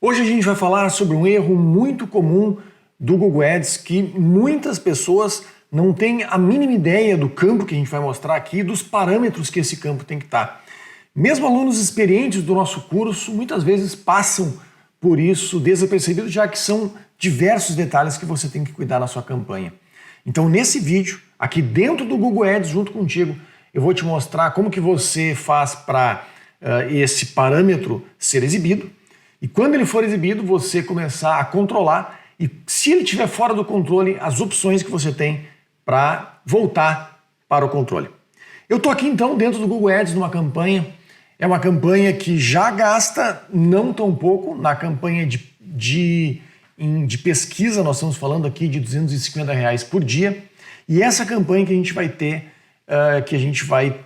Hoje a gente vai falar sobre um erro muito comum do Google Ads que muitas pessoas não têm a mínima ideia do campo que a gente vai mostrar aqui, dos parâmetros que esse campo tem que estar. Mesmo alunos experientes do nosso curso muitas vezes passam por isso desapercebido, já que são diversos detalhes que você tem que cuidar na sua campanha. Então nesse vídeo, aqui dentro do Google Ads, junto contigo, eu vou te mostrar como que você faz para esse parâmetro ser exibido. E quando ele for exibido, você começar a controlar e, se ele estiver fora do controle, as opções que você tem para voltar para o controle. Eu estou aqui então dentro do Google Ads numa campanha. É uma campanha que já gasta não tão pouco. Na campanha de pesquisa, nós estamos falando aqui de R$250 por dia. E essa campanha que a gente vai ter, que a gente vai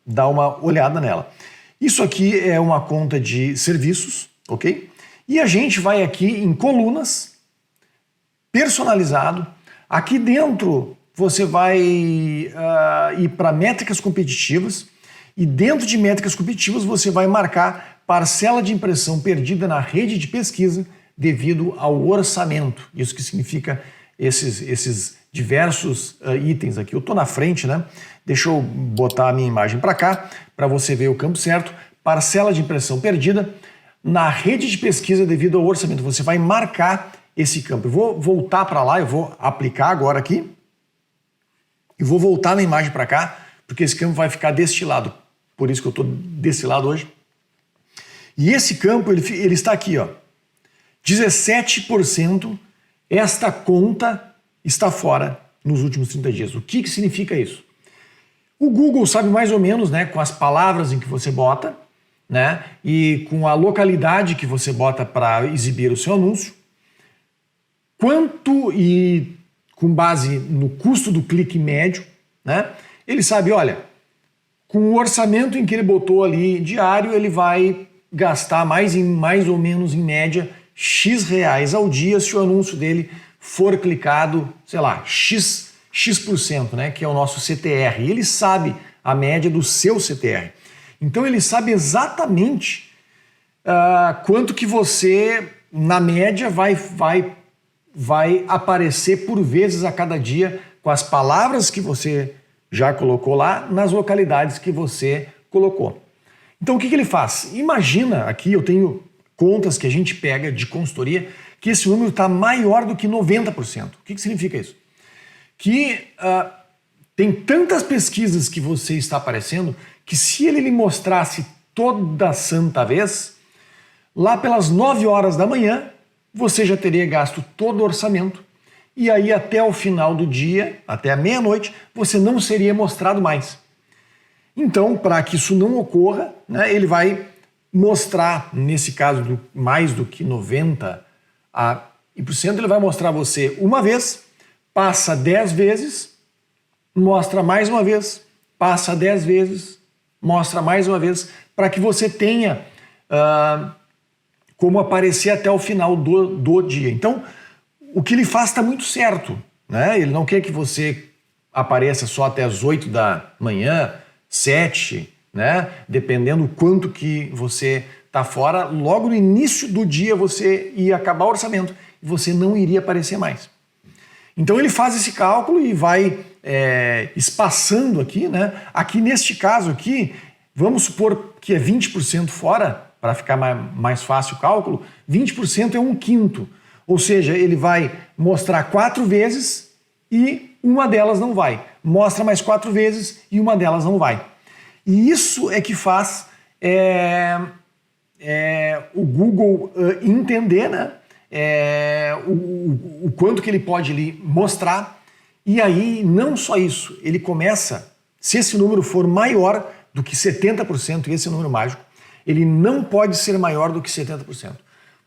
dar uma olhada nela. Isso aqui é uma conta de serviços, ok? E a gente vai aqui em colunas, personalizado. Aqui dentro você vai ir para métricas competitivas e dentro de métricas competitivas você vai marcar parcela de impressão perdida na rede de pesquisa devido ao orçamento. Isso que significa esses diversos itens aqui. Eu estou na frente, né? Deixa eu botar a minha imagem para cá, para você ver o campo certo. Parcela de impressão perdida na rede de pesquisa devido ao orçamento. Você vai marcar esse campo. Eu vou voltar para lá, eu vou aplicar agora aqui. E vou voltar na imagem para cá, porque esse campo vai ficar deste lado. Por isso que eu estou desse lado hoje. E esse campo, ele está aqui, ó. 17% esta conta está fora nos últimos 30 dias. O que significa isso? O Google sabe mais ou menos, né, com as palavras em que você bota, né, e com a localidade que você bota para exibir o seu anúncio, quanto e com base no custo do clique médio, né, ele sabe, olha, com o orçamento em que ele botou ali diário, ele vai gastar mais ou menos em média X reais ao dia se o anúncio dele for clicado, sei lá, X%, né, que é o nosso CTR. E ele sabe a média do seu CTR. Então ele sabe exatamente quanto que você, na média, vai aparecer por vezes a cada dia com as palavras que você já colocou lá nas localidades que você colocou. Então o que ele faz? Imagina, aqui eu tenho contas que a gente pega de consultoria, que esse número está maior do que 90%. O que significa isso? Que tem tantas pesquisas que você está aparecendo que se ele lhe mostrasse toda santa vez, lá pelas 9 horas da manhã, você já teria gasto todo o orçamento e aí até o final do dia, até a meia-noite, você não seria mostrado mais. Então, para que isso não ocorra, né, ele vai mostrar, nesse caso, mais do que 90%, ele vai mostrar você uma vez, passa 10 vezes, mostra mais uma vez, passa 10 vezes, mostra mais uma vez, para que você tenha como aparecer até o final do dia. Então, o que ele faz está muito certo, né? Ele não quer que você apareça só até as 8 da manhã, 7, né? Dependendo do quanto que você está fora, logo no início do dia você ia acabar o orçamento e você não iria aparecer mais. Então ele faz esse cálculo e vai espaçando aqui, né? Aqui neste caso aqui, vamos supor que é 20% fora, para ficar mais fácil o cálculo, 20% é 1/5. Ou seja, ele vai mostrar 4 vezes e uma delas não vai. Mostra mais 4 vezes e uma delas não vai. E isso é que faz o Google entender, né? O quanto que ele pode ali mostrar. E aí, não só isso, ele começa, se esse número for maior do que 70%, e esse é o número mágico, ele não pode ser maior do que 70%.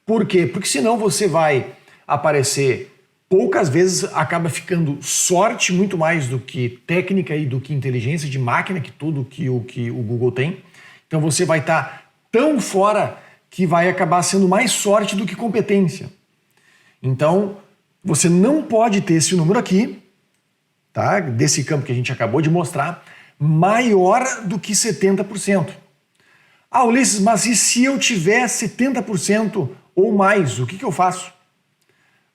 Por quê? Porque senão você vai aparecer poucas vezes, acaba ficando sorte muito mais do que técnica e do que inteligência de máquina, que tudo que o Google tem. Então você vai estar tão fora que vai acabar sendo mais sorte do que competência. Então você não pode ter esse número aqui, tá? Desse campo que a gente acabou de mostrar, maior do que 70%. Ah, Ulisses, mas e se eu tiver 70% ou mais, o que eu faço?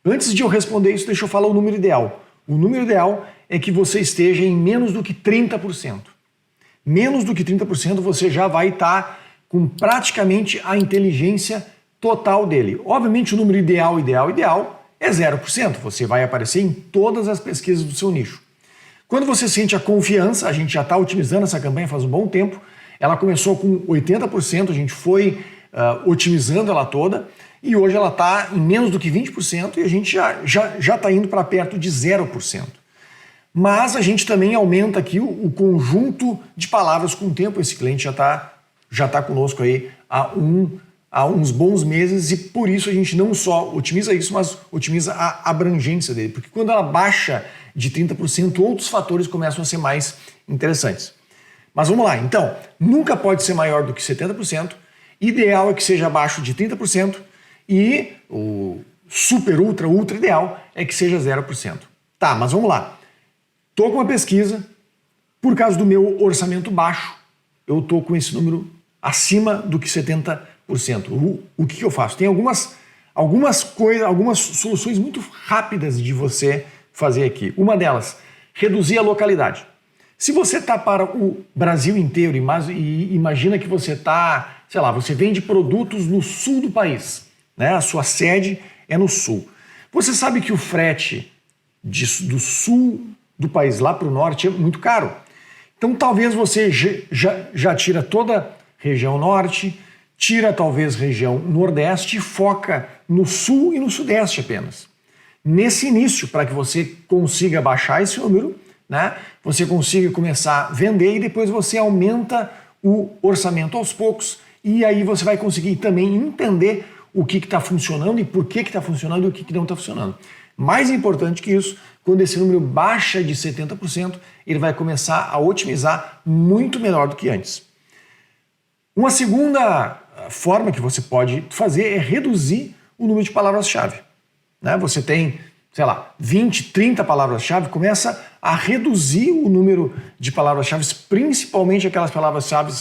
Antes de eu responder isso, deixa eu falar o número ideal. O número ideal é que você esteja em menos do que 30%. Menos do que 30% você já vai estar com praticamente a inteligência total dele. Obviamente o número ideal é 0%. Você vai aparecer em todas as pesquisas do seu nicho. Quando você sente a confiança, a gente já está otimizando essa campanha faz um bom tempo, ela começou com 80%, a gente foi otimizando ela toda, e hoje ela está em menos do que 20% e a gente já está indo para perto de 0%. Mas a gente também aumenta aqui o conjunto de palavras com o tempo. Esse cliente já tá conosco aí há uns bons meses e por isso a gente não só otimiza isso, mas otimiza a abrangência dele. Porque quando ela baixa de 30%, outros fatores começam a ser mais interessantes. Mas vamos lá, então, nunca pode ser maior do que 70%, ideal é que seja abaixo de 30% e o super, ultra ideal é que seja 0%. Tá, mas vamos lá. Estou com uma pesquisa, por causa do meu orçamento baixo, eu estou com esse número acima do que 70%. O que eu faço? Tem algumas soluções muito rápidas de você fazer aqui. Uma delas, reduzir a localidade. Se você está para o Brasil inteiro e imagina que você está, sei lá, você vende produtos no sul do país, né? A sua sede é no sul. Você sabe que o frete do sul do país lá para o norte é muito caro. Então talvez você já tira toda a região norte, tira talvez região nordeste e foca no sul e no sudeste apenas. Nesse início, para que você consiga baixar esse número, né, você consiga começar a vender e depois você aumenta o orçamento aos poucos e aí você vai conseguir também entender o que está funcionando e por que está funcionando e o que não está funcionando. Mais importante que isso, quando esse número baixa de 70%, ele vai começar a otimizar muito melhor do que antes. Uma segunda forma que você pode fazer é reduzir o número de palavras-chave. Né? Você tem, sei lá, 20, 30 palavras-chave, começa a reduzir o número de palavras-chave, principalmente aquelas palavras-chave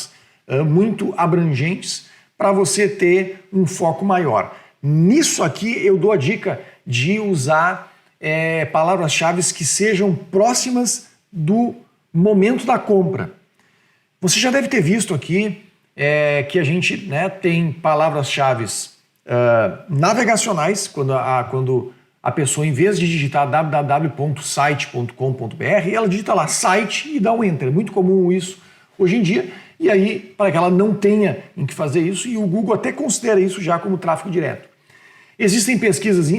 muito abrangentes, para você ter um foco maior. Nisso aqui eu dou a dica de usar palavras-chave que sejam próximas do momento da compra. Você já deve ter visto aqui que a gente, né, tem palavras-chave navegacionais, quando a pessoa, em vez de digitar www.site.com.br, ela digita lá site e dá um enter. É muito comum isso hoje em dia. E aí, para que ela não tenha em que fazer isso, e o Google até considera isso já como tráfego direto. Existem pesquisas,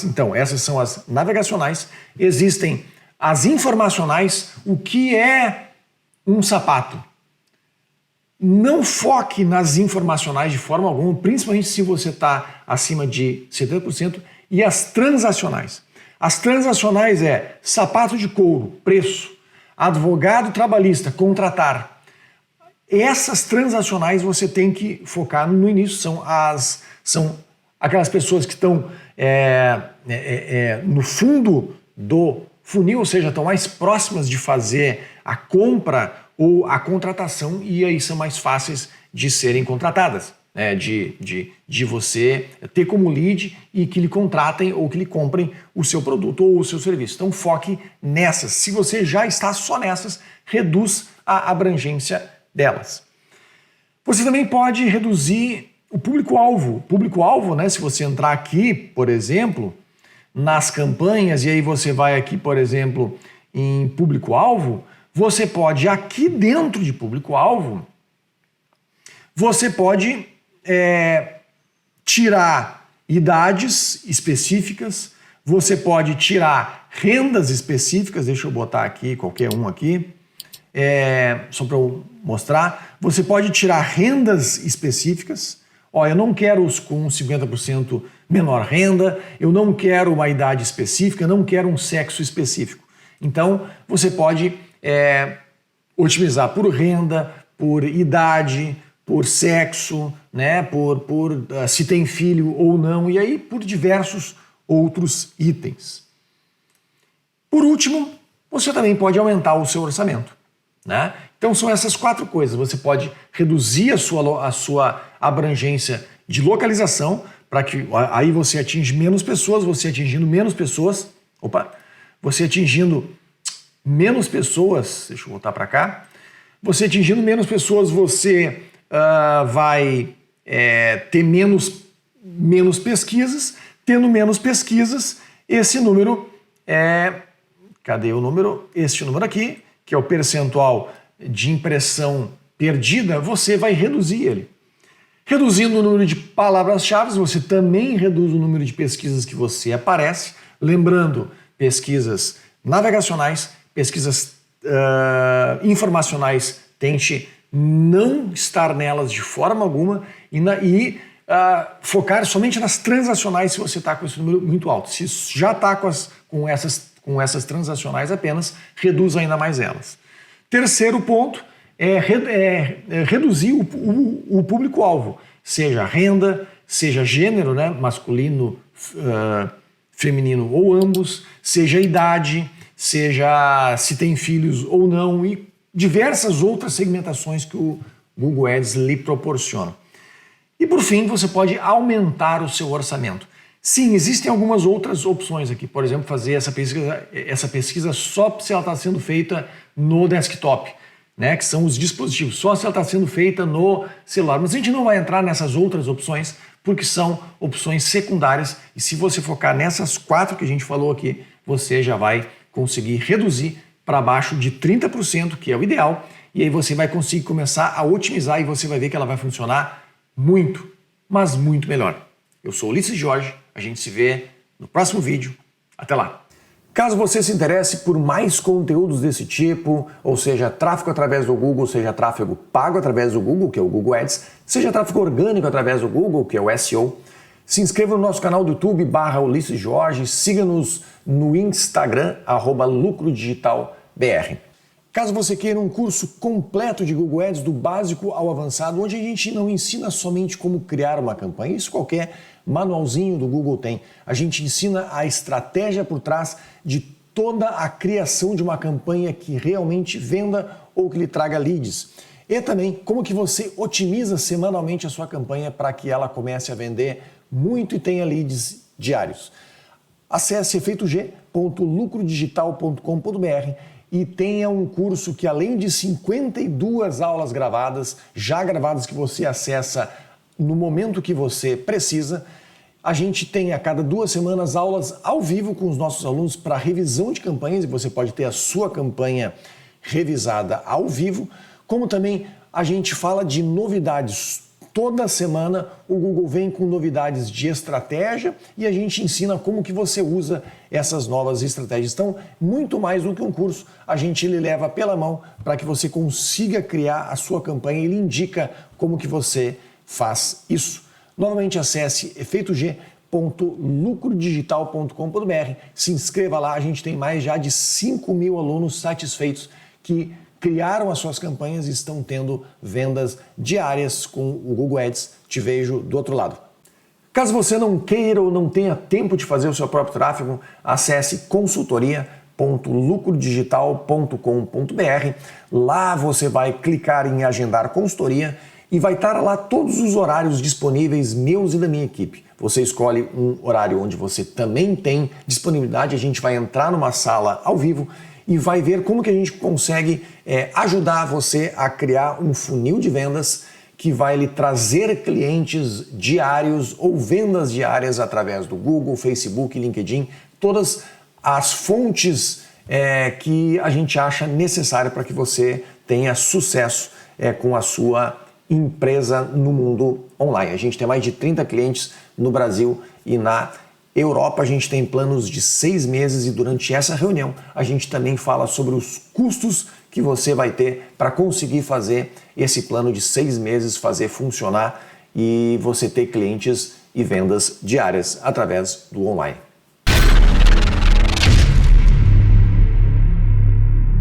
então, essas são as navegacionais, existem as informacionais. O que é um sapato? Não foque nas informacionais de forma alguma, principalmente se você está acima de 70%, e as transacionais. As transacionais é sapato de couro, preço, advogado trabalhista, contratar. Essas transacionais você tem que focar no início, são aquelas pessoas que estão no fundo do funil, ou seja, estão mais próximas de fazer a compra ou a contratação e aí são mais fáceis de serem contratadas, né? de você ter como lead e que lhe contratem ou que lhe comprem o seu produto ou o seu serviço. Então foque nessas. Se você já está só nessas, reduz a abrangência delas. Você também pode reduzir o público-alvo. O público-alvo, né, se você entrar aqui, por exemplo, nas campanhas, e aí você vai aqui, por exemplo, em público-alvo, você pode, aqui dentro de público-alvo, você pode tirar idades específicas, você pode tirar rendas específicas, deixa eu botar aqui, qualquer um aqui, só para eu mostrar. Você pode tirar rendas específicas. Ó, eu não quero os com 50% menor renda, eu não quero uma idade específica, eu não quero um sexo específico. Então, você pode otimizar por renda, por idade, por sexo, né, por se tem filho ou não, e aí por diversos outros itens. Por último, você também pode aumentar o seu orçamento. né? Então são essas 4 coisas. Você pode reduzir a sua abrangência de localização para que aí você atinge menos pessoas, você atingindo menos pessoas, você atingindo menos pessoas, deixa eu voltar para cá, você atingindo menos pessoas, você vai ter menos pesquisas, tendo menos pesquisas, esse número cadê o número? Este número aqui, que é o percentual de impressão perdida, você vai reduzir ele. Reduzindo o número de palavras-chave, você também reduz o número de pesquisas que você aparece. Lembrando, pesquisas navegacionais, pesquisas informacionais, tente não estar nelas de forma alguma e focar somente nas transacionais se você está com esse número muito alto. Se já está com essas transacionais apenas, reduz ainda mais elas. Terceiro ponto é reduzir o público-alvo, seja renda, seja gênero, né, masculino, feminino ou ambos, seja idade, seja se tem filhos ou não e diversas outras segmentações que o Google Ads lhe proporciona. E por fim, você pode aumentar o seu orçamento. Sim, existem algumas outras opções aqui, por exemplo, fazer essa pesquisa só se ela está sendo feita no desktop, né, que são os dispositivos, só se ela está sendo feita no celular. Mas a gente não vai entrar nessas outras opções porque são opções secundárias e se você focar nessas 4 que a gente falou aqui, você já vai conseguir reduzir para baixo de 30%, que é o ideal, e aí você vai conseguir começar a otimizar e você vai ver que ela vai funcionar muito, mas muito melhor. Eu sou Ulisses Jorge, a gente se vê no próximo vídeo. Até lá! Caso você se interesse por mais conteúdos desse tipo, ou seja, tráfego através do Google, seja tráfego pago através do Google, que é o Google Ads, seja tráfego orgânico através do Google, que é o SEO, se inscreva no nosso canal do YouTube, /Ulisses Jorge, siga-nos no Instagram, @lucrodigitalbr. Caso você queira um curso completo de Google Ads, do básico ao avançado, onde a gente não ensina somente como criar uma campanha, isso qualquer manualzinho do Google tem. A gente ensina a estratégia por trás de toda a criação de uma campanha que realmente venda ou que lhe traga leads. E também como que você otimiza semanalmente a sua campanha para que ela comece a vender muito e tenha leads diários. Acesse efeitog.lucrodigital.com.br e tenha um curso que, além de 52 aulas gravadas, já gravadas que você acessa no momento que você precisa, a gente tem a cada 2 semanas aulas ao vivo com os nossos alunos para revisão de campanhas e você pode ter a sua campanha revisada ao vivo, como também a gente fala de novidades. Toda semana o Google vem com novidades de estratégia e a gente ensina como que você usa essas novas estratégias. Então, muito mais do que um curso, a gente lhe leva pela mão para que você consiga criar a sua campanha e lhe indica como que você faz isso. Novamente acesse efeitog.lucrodigital.com.br, se inscreva lá, a gente tem mais já de 5.000 alunos satisfeitos que criaram as suas campanhas e estão tendo vendas diárias com o Google Ads. Te vejo do outro lado. Caso você não queira ou não tenha tempo de fazer o seu próprio tráfego, acesse consultoria.lucrodigital.com.br. Lá você vai clicar em agendar consultoria e vai estar lá todos os horários disponíveis meus e da minha equipe. Você escolhe um horário onde você também tem disponibilidade, a gente vai entrar numa sala ao vivo e vai ver como que a gente consegue ajudar você a criar um funil de vendas que vai lhe trazer clientes diários ou vendas diárias através do Google, Facebook, LinkedIn, todas as fontes que a gente acha necessário para que você tenha sucesso com a sua empresa no mundo online. A gente tem mais de 30 clientes no Brasil e na Europa. A gente tem planos de 6 meses e durante essa reunião a gente também fala sobre os custos que você vai ter para conseguir fazer esse plano de 6 meses, fazer funcionar e você ter clientes e vendas diárias através do online.